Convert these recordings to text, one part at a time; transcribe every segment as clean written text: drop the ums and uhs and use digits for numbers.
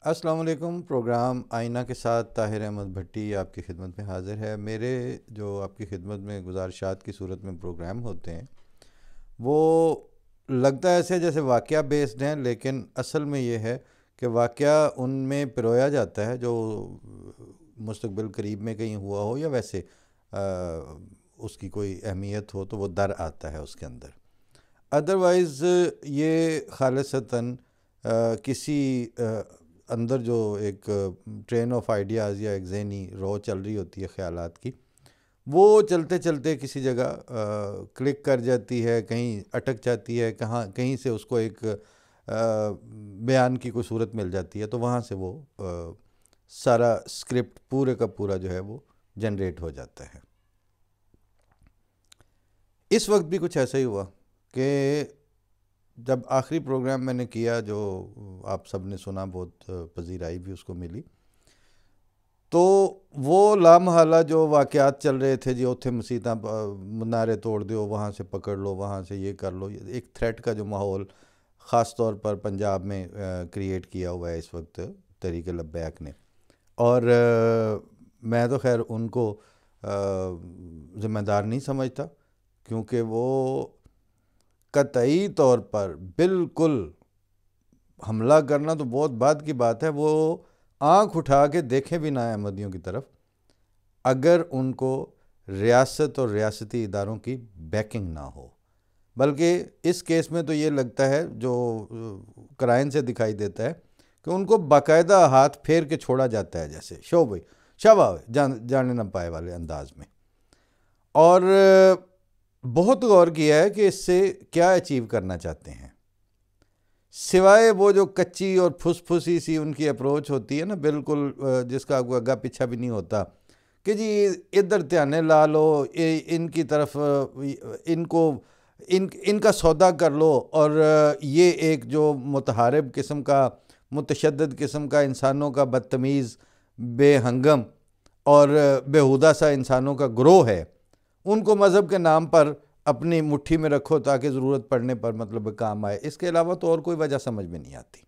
السلام علیکم۔ پروگرام آئینہ کے ساتھ طاہر احمد بھٹی آپ کی خدمت میں حاضر ہے۔ میرے جو آپ کی خدمت میں گزارشات کی صورت میں پروگرام ہوتے ہیں وہ لگتا ہے ایسے جیسے واقعہ بیسڈ ہیں، لیکن اصل میں یہ ہے کہ واقعہ ان میں پرویا جاتا ہے جو مستقبل قریب میں کہیں ہوا ہو یا ویسے اس کی کوئی اہمیت ہو تو وہ در آتا ہے اس کے اندر۔ ادروائز یہ خالصتاً کسی اندر جو ایک ٹرین آف آئیڈیاز یا ایک ذہنی رو چل رہی ہوتی ہے خیالات کی، وہ چلتے چلتے کسی جگہ کلک کر جاتی ہے، کہیں اٹک جاتی ہے، کہیں سے اس کو ایک بیان کی کوئی صورت مل جاتی ہے، تو وہاں سے وہ سارا اسکرپٹ پورے کا پورا جو ہے وہ جنریٹ ہو جاتا ہے۔ اس وقت بھی کچھ ایسا ہی ہوا کہ جب آخری پروگرام میں نے کیا جو آپ سب نے سنا، بہت پذیرائی بھی اس کو ملی، تو وہ لامحالہ جو واقعات چل رہے تھے، جی اتھے مسیتاں منارے توڑ دیو، وہاں سے پکڑ لو، وہاں سے یہ کر لو، ایک تھریٹ کا جو ماحول خاص طور پر پنجاب میں کریٹ کیا ہوا ہے اس وقت تحریک لبیک نے، اور میں تو خیر ان کو ذمہ دار نہیں سمجھتا، کیونکہ وہ قطعی طور پر بالکل حملہ کرنا تو بہت بعد کی بات ہے، وہ آنکھ اٹھا کے دیکھیں بھی نہ احمدیوں کی طرف اگر ان کو ریاست اور ریاستی اداروں کی بیکنگ نہ ہو۔ بلکہ اس کیس میں تو یہ لگتا ہے، جو کرائن سے دکھائی دیتا ہے، کہ ان کو باقاعدہ ہاتھ پھیر کے چھوڑا جاتا ہے، جیسے شو بھائی شابہ جانے نہ پائے والے انداز میں۔ اور بہت غور کیا ہے کہ اس سے کیا اچیو کرنا چاہتے ہیں، سوائے وہ جو کچی اور پھس پھسی سی ان کی اپروچ ہوتی ہے نا، بالکل جس کا کوئی آگا پیچھا بھی نہیں ہوتا، کہ جی ادھر دھیانے لا لو، ان کی طرف ان کا سودا کر لو، اور یہ ایک جو متحارب قسم کا، متشدد قسم کا، انسانوں کا بدتمیز، بے ہنگم اور بیہودہ سا انسانوں کا گروہ ہے، ان کو مذہب کے نام پر اپنی مٹھی میں رکھو تاکہ ضرورت پڑنے پر مطلب کام آئے۔ اس کے علاوہ تو اور کوئی وجہ سمجھ میں نہیں آتی۔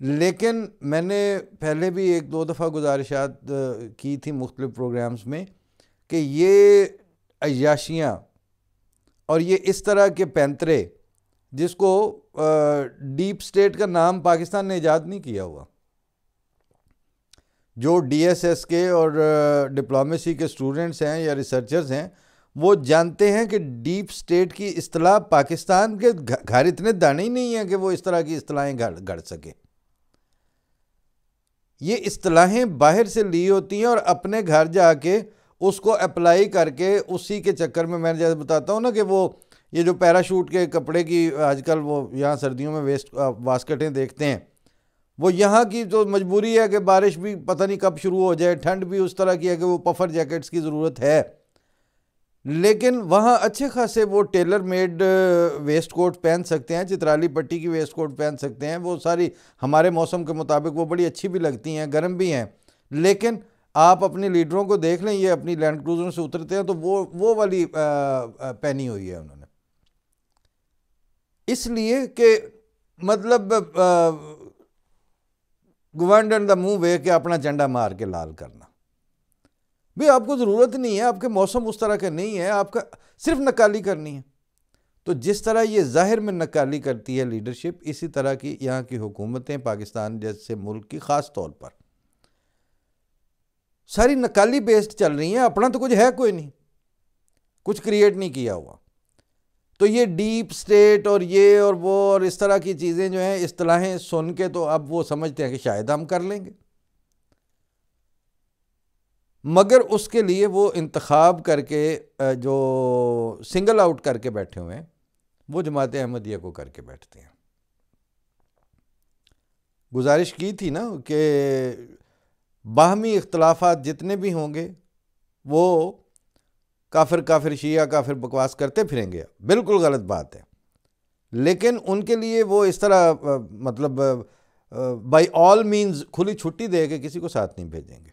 لیکن میں نے پہلے بھی ایک دو دفعہ گزارشات کی تھی مختلف پروگرامز میں کہ یہ عیاشیاں اور یہ اس طرح کے پینترے، جس کو ڈیپ سٹیٹ کا نام پاکستان نے ایجاد نہیں کیا ہوا، جو ڈی ایس ایس کے اور ڈپلومیسی کے سٹوڈنٹس ہیں یا ریسرچرز ہیں، وہ جانتے ہیں کہ ڈیپ سٹیٹ کی اصطلاح پاکستان کے گھر اتنے دانے ہی نہیں ہیں کہ وہ اس طرح کی اصطلاحیں گھڑ سکے۔ یہ اصطلاحیں باہر سے لی ہوتی ہیں اور اپنے گھر جا کے اس کو اپلائی کر کے اسی کے چکر میں جیسے بتاتا ہوں نا کہ وہ یہ جو پیراشوٹ کے کپڑے کی آج کل وہ یہاں سردیوں میں واسکٹیں دیکھتے ہیں، وہ یہاں کی جو مجبوری ہے کہ بارش بھی پتہ نہیں کب شروع ہو جائے، ٹھنڈ بھی اس طرح کی ہے کہ وہ پفر جیکٹس کی ضرورت ہے، لیکن وہاں اچھے خاصے وہ ٹیلر میڈ ویسٹ کوٹ پہن سکتے ہیں، چترالی پٹی کی ویسٹ کوٹ پہن سکتے ہیں، وہ ساری ہمارے موسم کے مطابق وہ بڑی اچھی بھی لگتی ہیں، گرم بھی ہیں، لیکن آپ اپنے لیڈروں کو دیکھ لیں، یہ اپنی لینڈ کروزروں سے اترتے ہیں تو وہ والی پہنی ہوئی ہے انہوں نے، اس لیے کہ مطلب گوانڈن دا منہ وے کے اپنا جھنڈا مار کے لال کرنا۔ بھی آپ کو ضرورت نہیں ہے، آپ کے موسم اس طرح کا نہیں ہے، آپ کا صرف نکالی کرنی ہے۔ تو جس طرح یہ ظاہر میں نکالی کرتی ہے لیڈرشپ، اسی طرح کی یہاں کی حکومتیں، پاکستان جیسے ملک کی خاص طور پر ساری نکالی بیسڈ چل رہی ہیں، اپنا تو کچھ ہے کوئی نہیں، کچھ کریٹ نہیں کیا ہوا۔ تو یہ ڈیپ سٹیٹ اور یہ اور وہ اور اس طرح کی چیزیں جو ہیں، اصطلاحیں سن کے تو اب وہ سمجھتے ہیں کہ شاید ہم کر لیں گے، مگر اس کے لیے وہ انتخاب کر کے جو سنگل آؤٹ کر کے بیٹھے ہوئے ہیں، وہ جماعت احمدیہ کو کر کے بیٹھتے ہیں۔ گزارش کی تھی نا کہ باہمی اختلافات جتنے بھی ہوں گے وہ کافر شیعہ کافر بکواس کرتے پھریں گے، بالکل غلط بات ہے، لیکن ان کے لیے وہ اس طرح مطلب بائی آل مینز کھلی چھٹی دے کے کسی کو ساتھ نہیں بھیجیں گے۔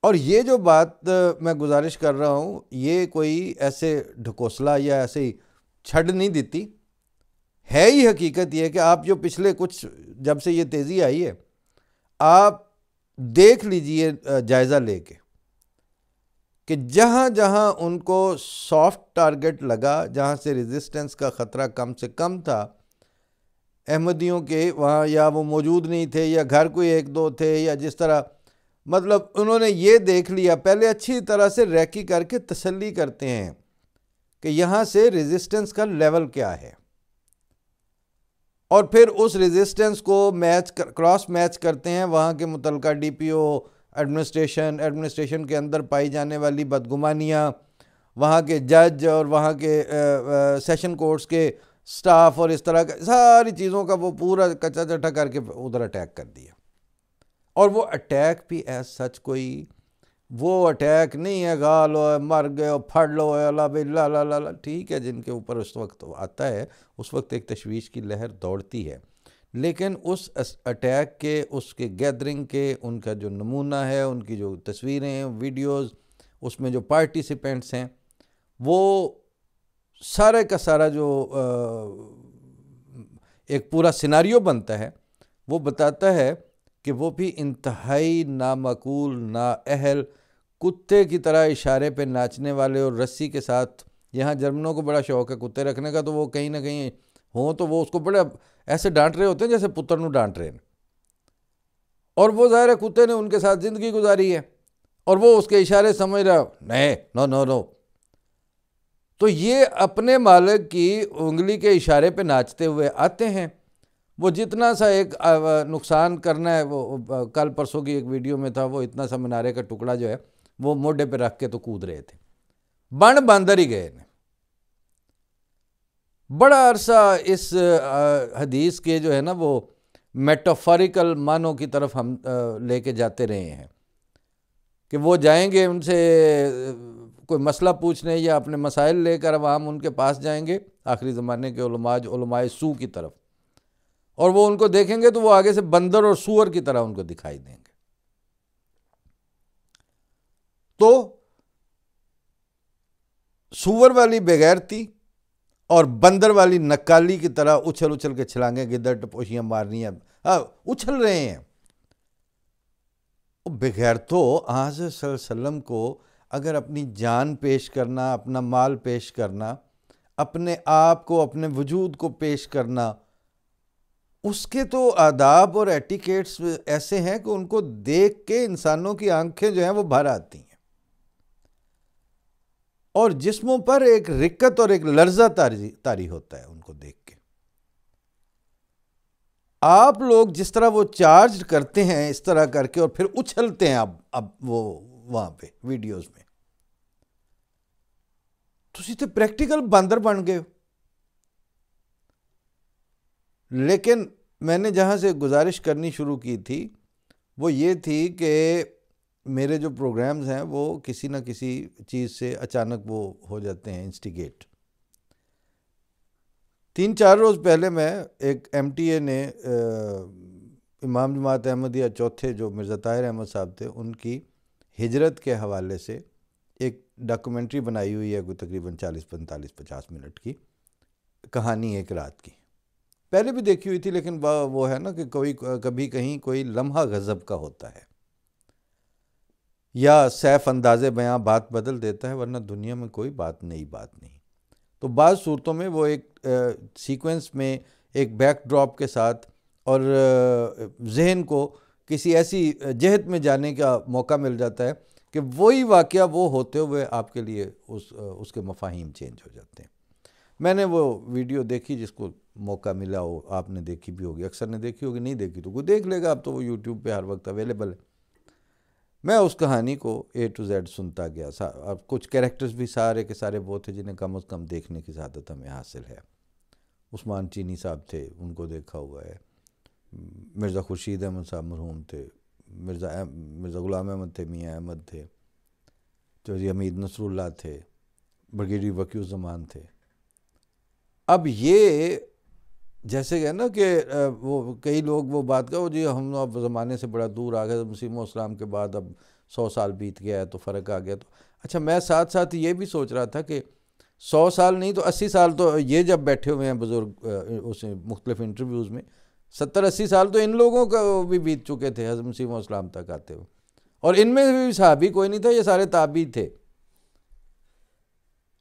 اور یہ جو بات میں گزارش کر رہا ہوں، یہ کوئی ایسے ڈھکوسلا یا ایسے ہی چھڑ نہیں دیتی، ہے ہی حقیقت یہ کہ آپ جو پچھلے کچھ جب سے یہ تیزی آئی ہے آپ دیکھ لیجئے جائزہ لے کے کہ جہاں جہاں ان کو سافٹ ٹارگٹ لگا، جہاں سے ریزسٹنس کا خطرہ کم سے کم تھا احمدیوں کے وہاں، یا وہ موجود نہیں تھے یا گھر کوئی ایک دو تھے یا جس طرح، مطلب انہوں نے یہ دیکھ لیا، پہلے اچھی طرح سے ریکی کر کے تسلی کرتے ہیں کہ یہاں سے ریزسٹنس کا لیول کیا ہے، اور پھر اس ریزسٹنس کو کراس میچ کرتے ہیں وہاں کے متعلقہ ڈی پی او ایڈمنسٹریشن کے اندر پائی جانے والی بدگمانیاں، وہاں کے جج اور وہاں کے سیشن کورٹس کے سٹاف اور اس طرح کا ساری چیزوں کا وہ پورا کچا چٹا کر کے ادھر اٹیک کر دیا. اور وہ اٹیک بھی ایز سچ کوئی وہ اٹیک نہیں ہے غال ہو مر گئے پھڑ لو اللہ بلا لا لا لا، ٹھیک ہے جن کے اوپر اس وقت آتا ہے اس وقت ایک تشویش کی لہر دوڑتی ہے، لیکن اس اٹیک کے، اس کے گیدرنگ کے، ان کا جو نمونہ ہے، ان کی جو تصویریں ویڈیوز، اس میں جو پارٹیسپینٹس ہیں، وہ سارے کا سارا جو ایک پورا سیناریو بنتا ہے وہ بتاتا ہے کہ وہ بھی انتہائی نامعقول، نااہل، کتے کی طرح اشارے پہ ناچنے والے اور رسی کے ساتھ. یہاں جرمنوں کو بڑا شوق ہے کتے رکھنے کا، تو وہ کہیں نہ کہیں ہوں تو وہ اس کو بڑا ایسے ڈانٹ رہے ہوتے ہیں جیسے پتر نو ڈانٹ رہے ہیں، اور وہ ظاہر ہے کتے نے ان کے ساتھ زندگی گزاری ہے اور وہ اس کے اشارے سمجھ رہا نہیں نو نو نو. تو یہ اپنے مالک کی انگلی کے اشارے پہ ناچتے ہوئے آتے ہیں. وہ جتنا سا ایک نقصان کرنا ہے، وہ کل پرسوں کی ایک ویڈیو میں تھا، وہ اتنا سا منارے کا ٹکڑا جو ہے وہ موڈے پہ رکھ کے تو کود رہے تھے، باندر ہی گئے نے. بڑا عرصہ اس حدیث کے جو ہے نا وہ میٹافوریکل معنوں کی طرف ہم لے کے جاتے رہے ہیں کہ وہ جائیں گے ان سے کوئی مسئلہ پوچھنے یا اپنے مسائل لے کر عوام ان کے پاس جائیں گے، آخری زمانے کے علماء سو کی طرف، اور وہ ان کو دیکھیں گے تو وہ آگے سے بندر اور سور کی طرح ان کو دکھائی دیں گے. تو سور والی بغیرتی اور بندر والی نکالی کی طرح اچھل اچھل کے چھلانگیں گدڑ ٹپوشیاں مارنی ہیں، اچھل رہے ہیں. بغیر تو حضرت صلی اللہ علیہ وسلم کو اگر اپنی جان پیش کرنا، اپنا مال پیش کرنا، اپنے آپ کو، اپنے وجود کو پیش کرنا، اس کے تو آداب اور ایٹیکیٹس ایسے ہیں کہ ان کو دیکھ کے انسانوں کی آنکھیں جو ہیں وہ بھر آتی ہیں، اور جسموں پر ایک رکت اور ایک لرزہ طاری ہوتا ہے ان کو دیکھ کے. آپ لوگ جس طرح وہ چارج کرتے ہیں اس طرح کر کے اور پھر اچھلتے ہیں اب وہ وہاں پہ ویڈیوز میں، تسی تے پریکٹیکل باندر بن گئے ہو. لیکن میں نے جہاں سے گزارش کرنی شروع کی تھی وہ یہ تھی کہ میرے جو پروگرامز ہیں وہ کسی نہ کسی چیز سے اچانک وہ ہو جاتے ہیں انسٹیگیٹ. 3-4 روز پہلے میں ایک ایم ٹی اے نے امام جماعت احمدیہ چوتھے جو مرزا طاہر احمد صاحب تھے ان کی ہجرت کے حوالے سے ایک ڈاکومنٹری بنائی ہوئی ہے، کوئی تقریباً 40-45-50 منٹ کی کہانی ایک رات کی. پہلے بھی دیکھی ہوئی تھی لیکن وہ ہے نا کہ کبھی کہیں کوئی لمحہ غضب کا ہوتا ہے یا سیف انداز بیاں بات بدل دیتا ہے، ورنہ دنیا میں کوئی نئی بات نہیں. تو بعض صورتوں میں وہ ایک سیکوینس میں ایک بیک ڈراپ کے ساتھ اور ذہن کو کسی ایسی جہت میں جانے کا موقع مل جاتا ہے کہ وہی واقعہ وہ ہوتے ہوئے آپ کے لیے اس کے مفاہیم چینج ہو جاتے ہیں. میں نے وہ ویڈیو دیکھی، جس کو موقع ملا ہو آپ نے دیکھی بھی ہوگی، اکثر نے دیکھی ہوگی، نہیں دیکھی تو کوئی دیکھ لے گا، اب تو وہ یوٹیوب پہ ہر وقت اویلیبل ہے. میں اس کہانی کو A to Z سنتا گیا. اب کچھ کیریکٹرز بھی سارے کے سارے وہ تھے جنہیں کم از کم دیکھنے کی سعادت ہمیں حاصل ہے. عثمان چینی صاحب تھے، ان کو دیکھا ہوا ہے. مرزا خورشید احمد صاحب مرحوم تھے، مرزا غلام احمد تھے، میاں احمد تھے، چودھری حمید نصر اللہ تھے، بریگیڈیئر وکی الزمان تھے. اب یہ جیسے کہ نا کہ وہ کئی لوگ وہ بات کہو جی ہم اب زمانے سے بڑا دور آ گئے، مسیح اسلام کے بعد اب 100 سال بیت گیا ہے تو فرق آ گیا. تو اچھا، میں ساتھ ساتھ یہ بھی سوچ رہا تھا کہ 100 سال نہیں تو 80 سال تو یہ جب بیٹھے ہوئے ہیں بزرگ اس مختلف انٹرویوز میں، 70-80 سال تو ان لوگوں کا بھی بیت چکے تھے حضرت مسیح موعود السلام تک آتے ہوئے، اور ان میں بھی صحابی کوئی نہیں تھا، یہ سارے تابعی تھے،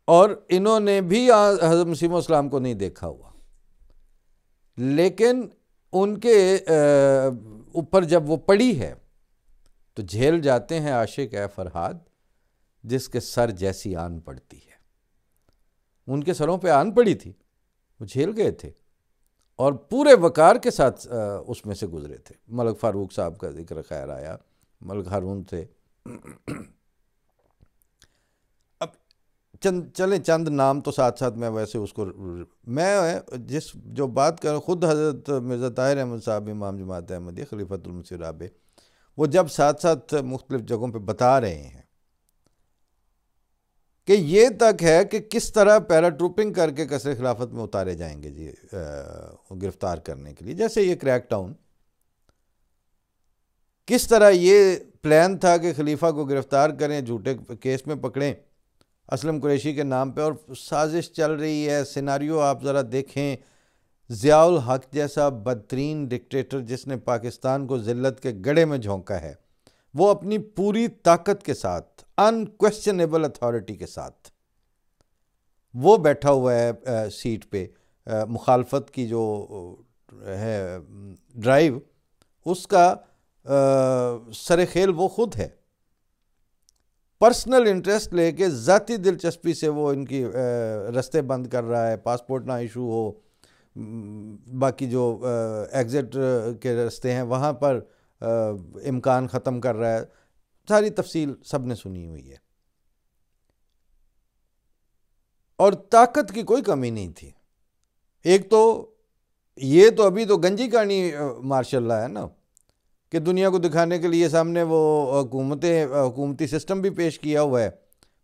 اور انہوں نے بھی حضرت مسیح موعود السلام کو نہیں دیکھا ہوا، لیکن ان کے اوپر جب وہ پڑی ہے تو جھیل جاتے ہیں عاشق اے فرہاد جس کے سر جیسی آن پڑتی ہے۔ ان کے سروں پہ آن پڑی تھی، وہ جھیل گئے تھے اور پورے وقار کے ساتھ اس میں سے گزرے تھے۔ ملک فاروق صاحب کا ذکر خیر آیا، ملک ہارون تھے۔ اب چند نام تو ساتھ ساتھ میں ویسے اس کو میں جو بات کروں، خود حضرت مرزا طاہر احمد صاحب امام جماعت احمدیہ خلیفۃ المسیح الرابع، وہ جب ساتھ ساتھ مختلف جگہوں پہ بتا رہے ہیں کہ یہ تک ہے کہ کس طرح پیرا ٹروپنگ کر کے قصر خلافت میں اتارے جائیں گے جی گرفتار کرنے کے لیے، جیسے یہ کریک ڈاؤن، کس طرح یہ پلان تھا کہ خلیفہ کو گرفتار کریں، جھوٹے کیس میں پکڑیں اسلم قریشی کے نام پہ، اور سازش چل رہی ہے۔ سیناریو آپ ذرا دیکھیں، ضیاء الحق جیسا بدترین ڈکٹیٹر جس نے پاکستان کو ذلت کے گڑھے میں جھونکا ہے، وہ اپنی پوری طاقت کے ساتھ، انکویسچنیبل اتھارٹی کے ساتھ وہ بیٹھا ہوا ہے سیٹ پہ، مخالفت کی جو ہے ڈرائیو، اس کا سر خیل وہ خود ہے، پرسنل انٹرسٹ لے کے ذاتی دلچسپی سے وہ ان کی رستے بند کر رہا ہے، پاسپورٹ نہ ایشو ہو، باقی جو ایگزٹ کے رستے ہیں وہاں پر امکان ختم کر رہا ہے۔ ساری تفصیل سب نے سنی ہوئی ہے، اور طاقت کی کوئی کمی نہیں تھی۔ ایک تو یہ تو ابھی تو گنجی کہانی ماشاء اللہ ہے نا، کہ دنیا کو دکھانے کے لیے سامنے وہ حکومتی سسٹم بھی پیش کیا ہوا ہے،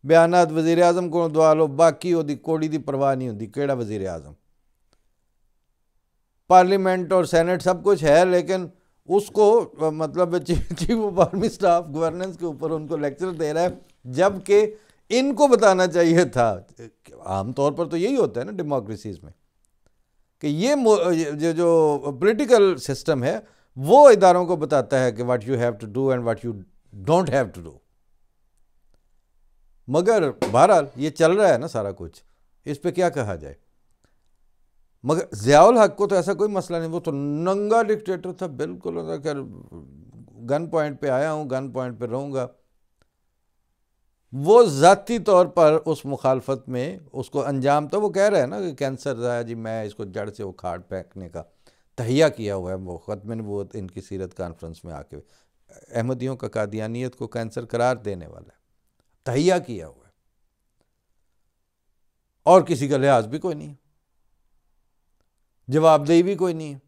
بیانات وزیر اعظم کو دعا لو، باقی وہ کوڑی دی پرواہ نہیں ہوتی، کیڑا وزیر اعظم، پارلیمنٹ اور سینٹ سب کچھ ہے، لیکن اس کو مطلب chief of army staff governance کے اوپر ان کو لیکچر دے رہا ہے، جبکہ ان کو بتانا چاہیے تھا۔ عام طور پر تو یہی ہوتا ہے نا ڈیموکریسیز میں، کہ یہ جو پولیٹیکل سسٹم ہے وہ اداروں کو بتاتا ہے کہ what you have to do and what you don't have to do, مگر بہرحال یہ چل رہا ہے نا سارا کچھ، اس پہ کیا کہا جائے۔ مگر ضیاء الحق کو تو ایسا کوئی مسئلہ نہیں، وہ تو ننگا ڈکٹیٹر تھا بالکل، گن پوائنٹ پہ آیا ہوں، گن پوائنٹ پہ رہوں گا۔ وہ ذاتی طور پر اس مخالفت میں اس کو انجام تو وہ کہہ رہا ہے نا کہ کینسر ہے جی، میں اس کو جڑ سے اکھاڑ پھینکنے کا تہیہ کیا ہوا ہے۔ وہ ختم نبوت ان کی سیرت کانفرنس میں آ کے احمدیوں کا قادیانیت کو کینسر قرار دینے والا ہے، تہیہ کیا ہوا ہے، اور کسی کا لحاظ بھی کوئی نہیں ہے، جواب دہی بھی کوئی نہیں ہے،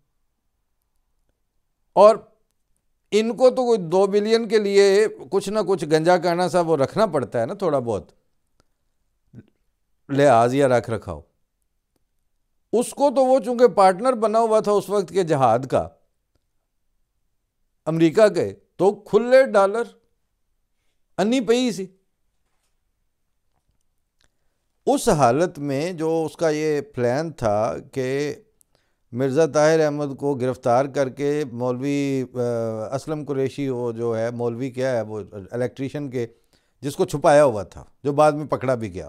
اور ان کو تو کوئی 2 بلین کے لیے کچھ نہ کچھ گنجا کہنا سا وہ رکھنا پڑتا ہے نا، تھوڑا بہت لحاظ یا رکھ رکھاؤ۔ اس کو تو وہ چونکہ پارٹنر بنا ہوا تھا اس وقت کے جہاد کا امریکہ کے، تو کھلے ڈالر انی پئی سی۔ اس حالت میں جو اس کا یہ پلان تھا کہ مرزا طاہر احمد کو گرفتار کر کے مولوی اسلم قریشی، وہ جو ہے مولوی کیا ہے وہ الیکٹریشین کے، جس کو چھپایا ہوا تھا، جو بعد میں پکڑا بھی گیا،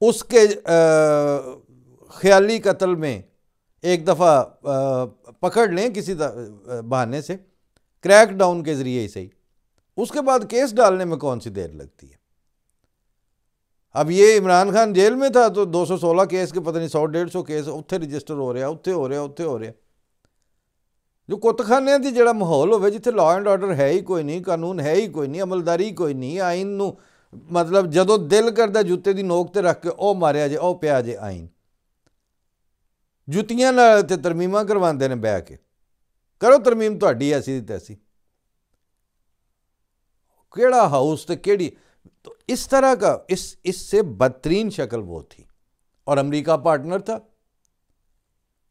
اس کے خیالی قتل میں ایک دفعہ پکڑ لیں کسی بہانے سے، کریک ڈاؤن کے ذریعے سے ہی، اس کے بعد کیس ڈالنے میں کون سی دیر لگتی ہے۔ اب یہ عمران خان جیل میں تھا تو 216 کیس کے پتہ نہیں 100-150 کیس اتھے رجسٹر ہو رہا، اتھے ہو رہا۔ جو کتخانے دی جڑا ماحول ہوئے جتھے لا اینڈ آرڈر ہے ہی کوئی نہیں، قانون ہے ہی کوئی نہیں، عملداری کوئی نہیں، آئین نو مطلب جدو دل کردہ جوتے دی نوک تے رکھ کے او ماریا جے، او پیا جے آئین، جتیاں نال تے ترمیماں کرواندے نے بہ کے، کرو ترمیم تہاڈی ایسی دی تیسی، کیڑا ہاؤس تے کیڑی، تو اس طرح کا اس سے بدترین شکل وہ تھی، اور امریکہ پارٹنر تھا،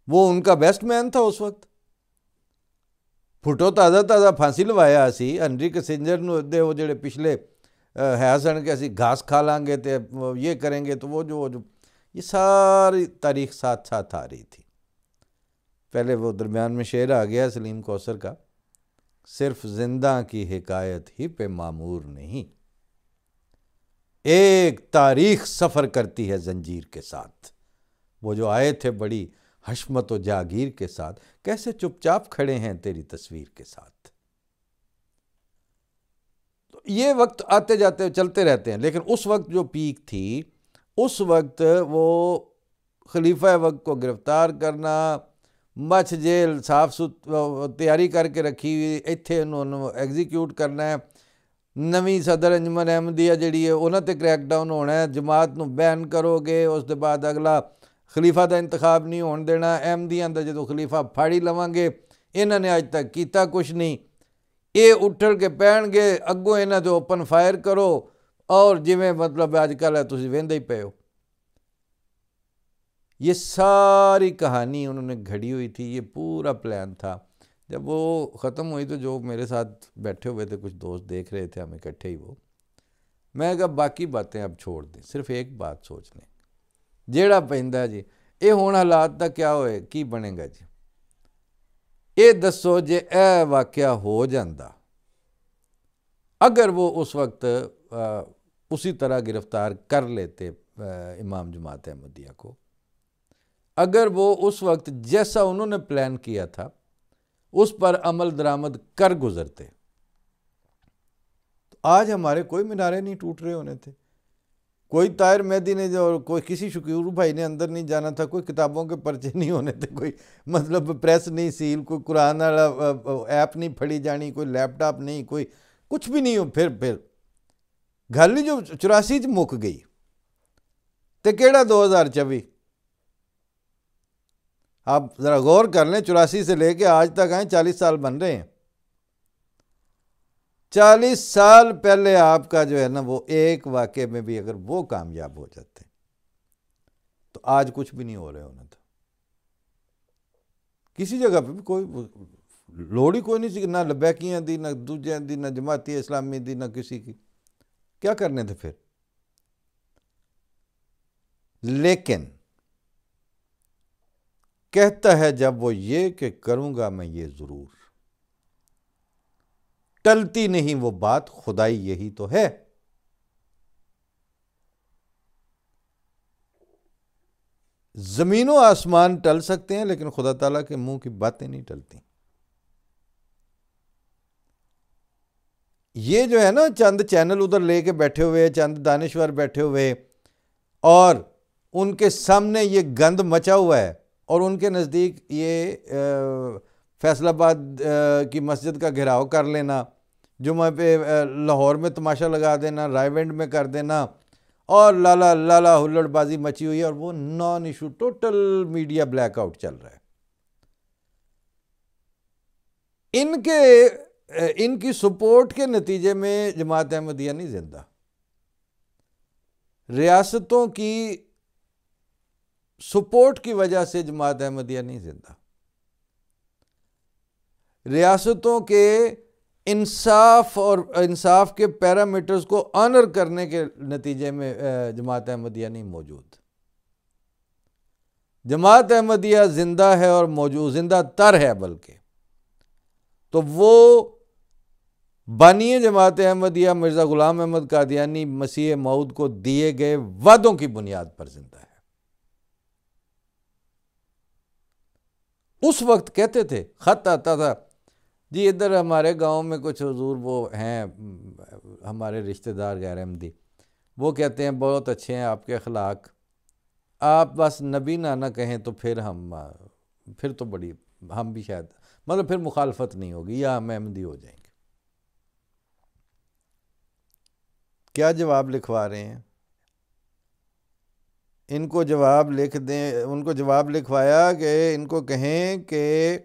وہ ان کا بیسٹ مین تھا اس وقت۔ پھٹو تازہ پھانسی لوایا سی ہنری کسنجر نو دے، وہ جڑے پچھلے ہے سن کہ اسی گھاس کھا لیں گے تو یہ کریں گے، تو وہ جو یہ ساری تاریخ ساتھ ساتھ آ رہی تھی۔ پہلے وہ درمیان میں شعر آ گیا سلیم کوثر کا، صرف زندہ کی حکایت ہی پہ معمور نہیں، ایک تاریخ سفر کرتی ہے زنجیر کے ساتھ۔ وہ جو آئے تھے بڑی حشمت و جاگیر کے ساتھ، کیسے چپ چاپ کھڑے ہیں تیری تصویر کے ساتھ۔ یہ وقت آتے جاتے چلتے رہتے ہیں، لیکن اس وقت جو پیک تھی، اس وقت وہ خلیفہ وقت کو گرفتار کرنا، مچھ جیل صاف تیاری کر کے رکھی ہوئی، ایتھے انہوں ایگزیکیوٹ کرنا ہے، نویں صدر انجمن احمدیہ جڑی ہے انہوں تے کریک ڈاؤن ہونا ہے، جماعت نو بین کرو گے، اس دے بعد اگلا خلیفہ دا انتخاب نہیں ہون دینا، احمدیاں دا جدو خلیفہ پھاڑی لواں گے، انہوں نے آج تک کیتا کچھ نہیں، یہ اٹھڑ کے پہن گے، اگوں انہوں تے اوپن فائر کرو، اور جویں مطلب آج کل ہے تسی ویندے ہی پے ہو۔ یہ ساری کہانی انہوں نے گھڑی ہوئی تھی، یہ پورا پلان تھا۔ جب وہ ختم ہوئی تو جو میرے ساتھ بیٹھے ہوئے تھے، کچھ دوست دیکھ رہے تھے ہم اکٹھے ہی، وہ میں کہا باقی باتیں اب چھوڑ دیں، صرف ایک بات سوچ لیں، جیڑا پہندہ جی اے ہون حالات دا کیا ہوئے، کی بنے گا جی، اے دسو جے اے واقعہ ہو جاندہ، اگر وہ اس وقت اسی طرح گرفتار کر لیتے امام جماعت احمدیہ کو، اگر وہ اس وقت جیسا انہوں نے پلان کیا تھا اس پر عمل درآمد کر گزرتے، تو آج ہمارے کوئی مینارے نہیں ٹوٹ رہے ہونے تھے، کوئی طاہر مہدی نے جو کوئی کسی شکور بھائی نے اندر نہیں جانا تھا، کوئی کتابوں کے پرچے نہیں ہونے تھے، کوئی مطلب پریس نہیں سیل، کوئی قرآن والا ایپ نہیں پھڑی جانی، کوئی لیپ ٹاپ نہیں، کوئی کچھ بھی نہیں ہو۔ پھر گل جو 84 مک گئی تے کیڑا 2024؟ آپ ذرا غور کر لیں، 84 سے لے کے آج تک آئیں 40 سال بن رہے ہیں، 40 سال پہلے آپ کا جو ہے نا وہ ایک واقعے میں بھی اگر وہ کامیاب ہو جاتے تو آج کچھ بھی نہیں ہو رہے ہونا تھا، کسی جگہ پہ بھی کوئی لوڑ ہی کوئی نہیں سی، نہ لبیکیاں دی، نہ دوجیاں دی، نہ جماعتی اسلامی دی، نہ کسی کی، کیا کرنے تھے پھر؟ لیکن کہتا ہے جب وہ یہ کہ کروں گا میں یہ ضرور، ٹلتی نہیں وہ بات خدائی یہی تو ہے، زمین و آسمان ٹل سکتے ہیں لیکن خدا تعالیٰ کے منہ کی باتیں نہیں ٹلتی۔ یہ جو ہے نا چند چینل ادھر لے کے بیٹھے ہوئے، چند دانشور بیٹھے ہوئے، اور ان کے سامنے یہ گند مچا ہوا ہے، اور ان کے نزدیک یہ فیصل آباد کی مسجد کا گھیراؤ کر لینا، جمعہ پہ لاہور میں تماشا لگا دینا، رائے ونڈ میں کر دینا، اور لالا لالا ہلڑ بازی مچی ہوئی ہے، اور وہ naan issue, total media black out چل رہا ہے۔ ان کی سپورٹ کے نتیجے میں جماعت احمدیہ نہیں زندہ، ریاستوں کی سپورٹ کی وجہ سے جماعت احمدیہ نہیں زندہ، ریاستوں کے انصاف اور انصاف کے پیرامیٹرز کو آنر کرنے کے نتیجے میں جماعت احمدیہ نہیں موجود۔ جماعت احمدیہ زندہ ہے اور موجود، زندہ تر ہے بلکہ، تو وہ بانی جماعت احمدیہ مرزا غلام احمد قادیانی مسیح موعود کو دیے گئے وعدوں کی بنیاد پر زندہ ہے۔ اس وقت کہتے تھے، خط آتا تھا جی ادھر ہمارے گاؤں میں کچھ حضور وہ ہیں ہمارے رشتہ دار غیر احمدی، وہ کہتے ہیں بہت اچھے ہیں آپ کے اخلاق، آپ بس نبی نہ کہیں تو پھر تو بڑی ہم بھی شاید مطلب پھر مخالفت نہیں ہوگی یا ہم احمدی ہو جائیں گے۔ کیا جواب لکھوا رہے ہیں؟ ان کو جواب لکھ دیں، ان کو جواب لکھوایا کہ ان کو کہیں کہ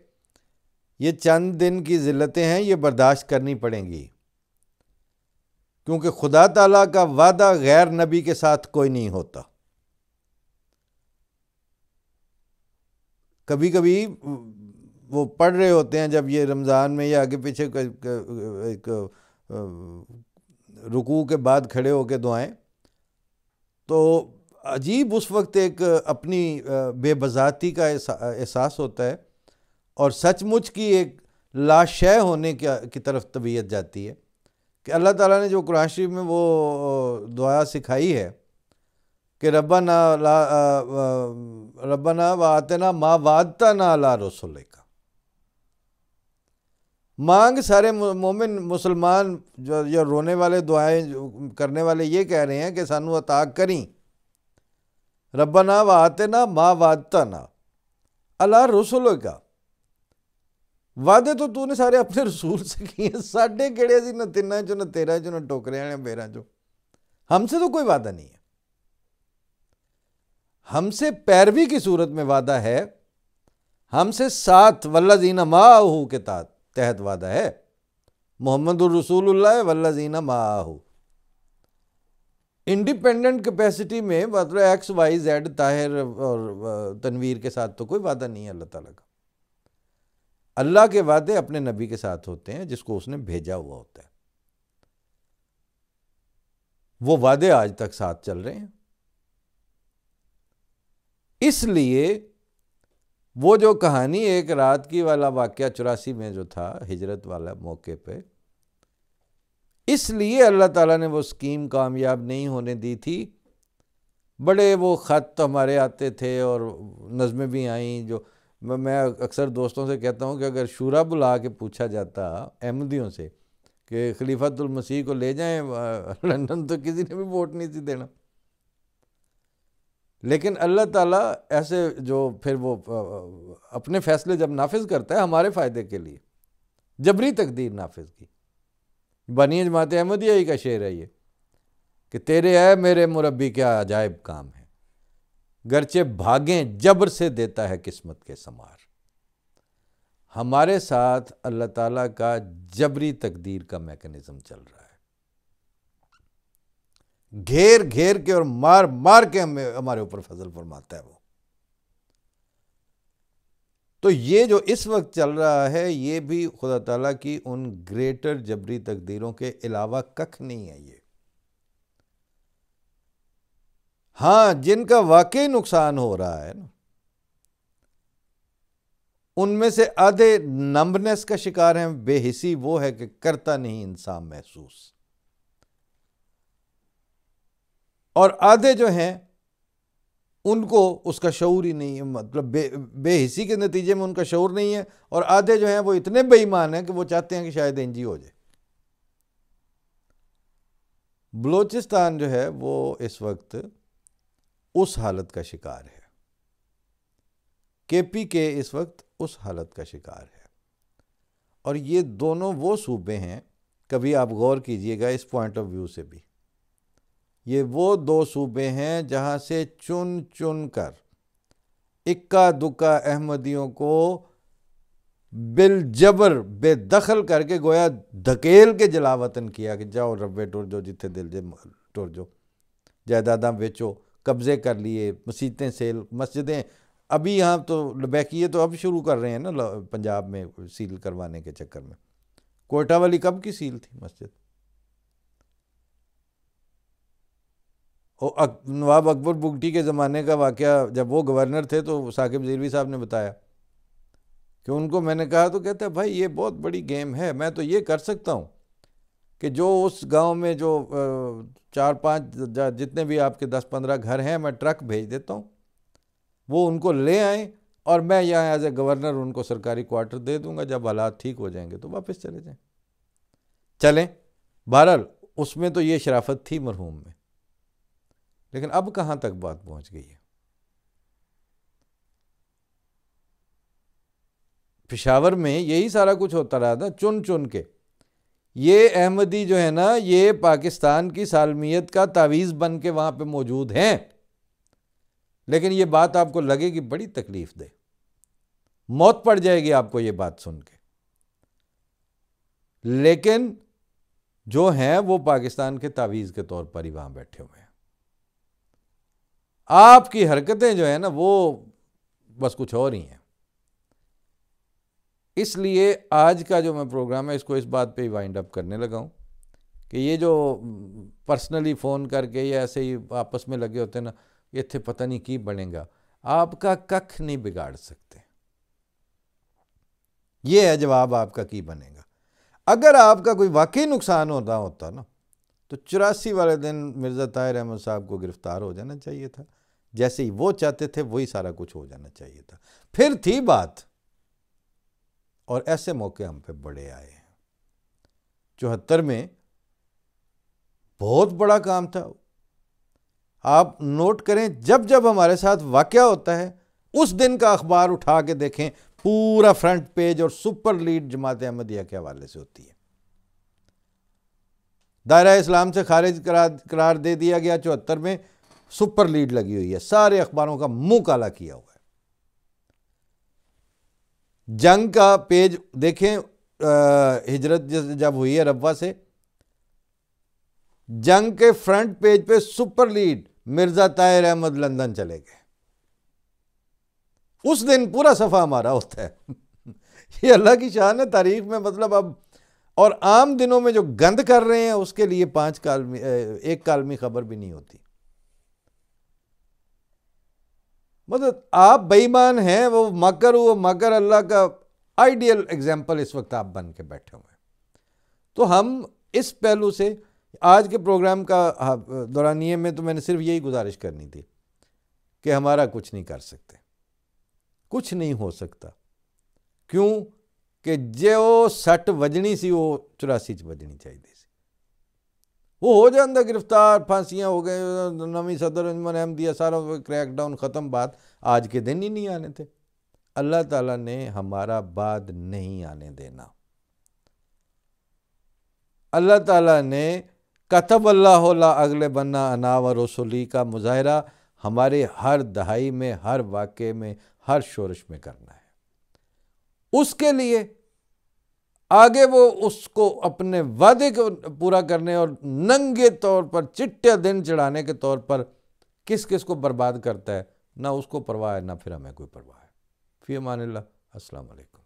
یہ چند دن کی ذلتیں ہیں، یہ برداشت کرنی پڑیں گی، کیونکہ خدا تعالیٰ کا وعدہ غیر نبی کے ساتھ کوئی نہیں ہوتا۔ کبھی کبھی وہ پڑھ رہے ہوتے ہیں جب یہ رمضان میں یا آگے پیچھے ایک رکوع کے بعد کھڑے ہو کے دعائیں، تو عجیب اس وقت ایک اپنی بے بذاتی کا احساس ہوتا ہے، اور سچ مچ کی ایک لاشے ہونے کی طرف طبیعت جاتی ہے کہ اللہ تعالیٰ نے جو قرآن شریف میں وہ دعا سکھائی ہے کہ ربنا وآتنا ما وعدتنا علی رسولک، مانگ سارے مومن مسلمان جو رونے والے دعائیں کرنے والے یہ کہہ رہے ہیں کہ سانو عطا کریں، ربنا وآتنا ما وعدتنا علی رسولک، وعدے تو نے سارے اپنے رسول سے کیے، ساڈے کیڑے سی نہ تناں چوں نہ تیرہ چوں نہ ٹوکریاں نے بیراں چوں، ہم سے تو کوئی وعدہ نہیں ہے، ہم سے پیروی کی صورت میں وعدہ ہے، ہم سے ساتھ والذین معہ کے تحت وعدہ ہے، محمد الرسول اللہ والذین معہ، انڈیپینڈنٹ کیپیسٹی میں مطلب ایکس وائی زیڈ طاہر اور تنویر کے ساتھ تو کوئی وعدہ نہیں ہے اللہ تعالیٰ کا۔ اللہ کے وعدے اپنے نبی کے ساتھ ہوتے ہیں جس کو اس نے بھیجا ہوا ہوتا ہے، وہ وعدے آج تک ساتھ چل رہے ہیں۔ اس لیے وہ جو کہانی ایک رات کی والا واقعہ 84 میں جو تھا ہجرت والا موقع پہ، اس لیے اللہ تعالیٰ نے وہ اسکیم کامیاب نہیں ہونے دی تھی۔ بڑے وہ خط ہمارے آتے تھے اور نظمیں بھی آئیں، جو میں اکثر دوستوں سے کہتا ہوں کہ اگر شورا بلا کے پوچھا جاتا احمدیوں سے کہ خلیفۃ المسیح کو لے جائیں لندن، تو کسی نے بھی ووٹ نہیں تھی دینا۔ لیکن اللہ تعالیٰ ایسے جو پھر وہ اپنے فیصلے جب نافذ کرتا ہے ہمارے فائدے کے لیے، جبری تقدیر نافذ کی۔ بانی جماعت احمدیہ ہی کا شعر ہے یہ کہ تیرے اے میرے مربی کیا عجائب کام ہے، گرچہ بھاگیں جبر سے دیتا ہے قسمت کے سمار۔ ہمارے ساتھ اللہ تعالیٰ کا جبری تقدیر کا میکانزم چل رہا ہے، گھیر گھیر کے اور مار مار کے ہمارے اوپر فضل فرماتا ہے وہ۔ تو یہ جو اس وقت چل رہا ہے یہ بھی خدا تعالیٰ کی ان گریٹر جبری تقدیروں کے علاوہ ککھ نہیں ہے۔ یہ ہاں جن کا واقعی نقصان ہو رہا ہے نا، ان میں سے آدھے نمبنس کا شکار ہیں، بے حسی وہ ہے کہ کرتا نہیں انسان محسوس، اور آدھے جو ہیں ان کو اس کا شعور ہی نہیں ہے، مطلب بے حسی کے نتیجے میں ان کا شعور نہیں ہے، اور آدھے جو ہیں وہ اتنے بے ایمان ہیں کہ وہ چاہتے ہیں کہ شاید انجی ہو جائے۔ بلوچستان جو ہے وہ اس وقت اس حالت کا شکار ہے، کے پی کے اس وقت اس حالت کا شکار ہے، اور یہ دونوں وہ صوبے ہیں، کبھی آپ غور کیجئے گا اس پوائنٹ آف ویو سے بھی، یہ وہ دو صوبے ہیں جہاں سے چن چن کر اکا دکا احمدیوں کو بالجبر بے دخل کر کے گویا دھکیل کے جلاوطن کیا کہ جاؤ ربے ٹر جو جتھے دل جے ٹر جو، جائیداداں بیچو، قبضے کر لیے، مسیتیں سیل، مسجدیں ابھی یہاں تو لبیکیے تو اب شروع کر رہے ہیں نا پنجاب میں سیل کروانے کے چکر میں۔ کوئٹہ والی کب کی سیل تھی مسجد؟ نواب اکبر بگٹی کے زمانے کا واقعہ، جب وہ گورنر تھے تو ثاقب زیروی صاحب نے بتایا کہ ان کو میں نے کہا تو کہتے ہیں بھائی یہ بہت بڑی گیم ہے، میں تو یہ کر سکتا ہوں کہ جو اس گاؤں میں جو 4-5 جتنے بھی آپ کے 10-15 گھر ہیں میں ٹرک بھیج دیتا ہوں، وہ ان کو لے آئیں اور میں یہاں ایز اے گورنر ان کو سرکاری کوارٹر دے دوں گا، جب حالات ٹھیک ہو جائیں گے تو واپس چلے جائیں۔ چلیں بہرحال اس میں تو یہ شرافت تھی مرحوم میں، لیکن اب کہاں تک بات پہنچ گئی ہے؟ پشاور میں یہی سارا کچھ ہوتا رہا تھا، چن چن کے یہ احمدی جو ہے نا یہ پاکستان کی سالمیت کا تعویذ بن کے وہاں پہ موجود ہیں، لیکن یہ بات آپ کو لگے گی بڑی تکلیف دہ، موت پڑ جائے گی آپ کو یہ بات سن کے، لیکن جو ہیں وہ پاکستان کے تعویذ کے طور پر ہی وہاں بیٹھے ہوئے ہیں۔ آپ کی حرکتیں جو ہیں نا وہ بس کچھ اور ہی ہیں۔ اس لیے آج کا جو میں پروگرام ہے اس کو اس بات پہ ہی وائنڈ اپ کرنے لگا ہوں کہ یہ جو پرسنلی فون کر کے یا ایسے ہی آپس میں لگے ہوتے ہیں نا، یہ تھے پتہ نہیں کی بنے گا، آپ کا ککھ نہیں بگاڑ سکتے. یہ ہے جواب آپ کا کی بنے گا. اگر آپ کا کوئی واقعی نقصان ہوتا نا تو 84 والے دن مرزا طاہر احمد صاحب کو گرفتار ہو جانا چاہیے تھا. جیسے ہی وہ چاہتے تھے وہی سارا کچھ ہو جانا چاہیے تھا. پھر تھی بات. اور ایسے موقع ہم پہ بڑے آئے ہیں. 74 میں بہت بڑا کام تھا. آپ نوٹ کریں، جب جب ہمارے ساتھ واقعہ ہوتا ہے اس دن کا اخبار اٹھا کے دیکھیں، پورا فرنٹ پیج اور سپر لیڈ جماعت احمدیہ کے حوالے سے ہوتی ہے. دائرہ اسلام سے خارج قرار دے دیا گیا 74 میں، سپر لیڈ لگی ہوئی ہے، سارے اخباروں کا منہ کالا کیا ہوا ہے. جنگ کا پیج دیکھیں، ہجرت جب ہوئی ہے ربوہ سے، جنگ کے فرنٹ پیج پہ super lead Mirza Tahir Ahmad London چلے گئے. اس دن پورا صفحہ ہمارا ہوتا ہے. یہ اللہ کی شان ہے تاریخ میں. مطلب اب اور عام دنوں میں جو گند کر رہے ہیں اس کے لیے 1 کالمی خبر بھی نہیں ہوتی. مطلب آپ بے ایمان ہیں، وہ مکر اللہ کا آئیڈیل ایگزامپل اس وقت آپ بن کے بیٹھے ہوئے ہیں. تو ہم اس پہلو سے آج کے پروگرام کا دورانیے میں تو میں نے صرف یہی گزارش کرنی تھی کہ ہمارا کچھ نہیں کر سکتے، کچھ نہیں ہو سکتا. کیوں کہ جو سٹ وجنی سی وہ 84 چ وجنی چاہیے سی. وہ ہو جاندہ گرفتار، پھانسیاں ہو گئے، نویں صدر انجمن احمدیہ، سارا کریک ڈاؤن ختم. بات آج کے دن ہی نہیں آنے تھے. اللہ تعالیٰ نے ہمارا بعد نہیں آنے دینا. اللہ تعالیٰ نے کتب اللہ لا اغلبن انا و رسولی کا مظاہرہ ہمارے ہر دہائی میں، ہر واقعے میں، ہر شورش میں کرنا ہے. اس کے لیے آگے وہ اس کو اپنے وعدے کو پورا کرنے اور ننگے طور پر چٹے دن چڑھانے کے طور پر کس کس کو برباد کرتا ہے، نہ اس کو پرواہ ہے نہ پھر ہمیں کوئی پرواہ ہے. فی امان اللہ. السلام علیکم.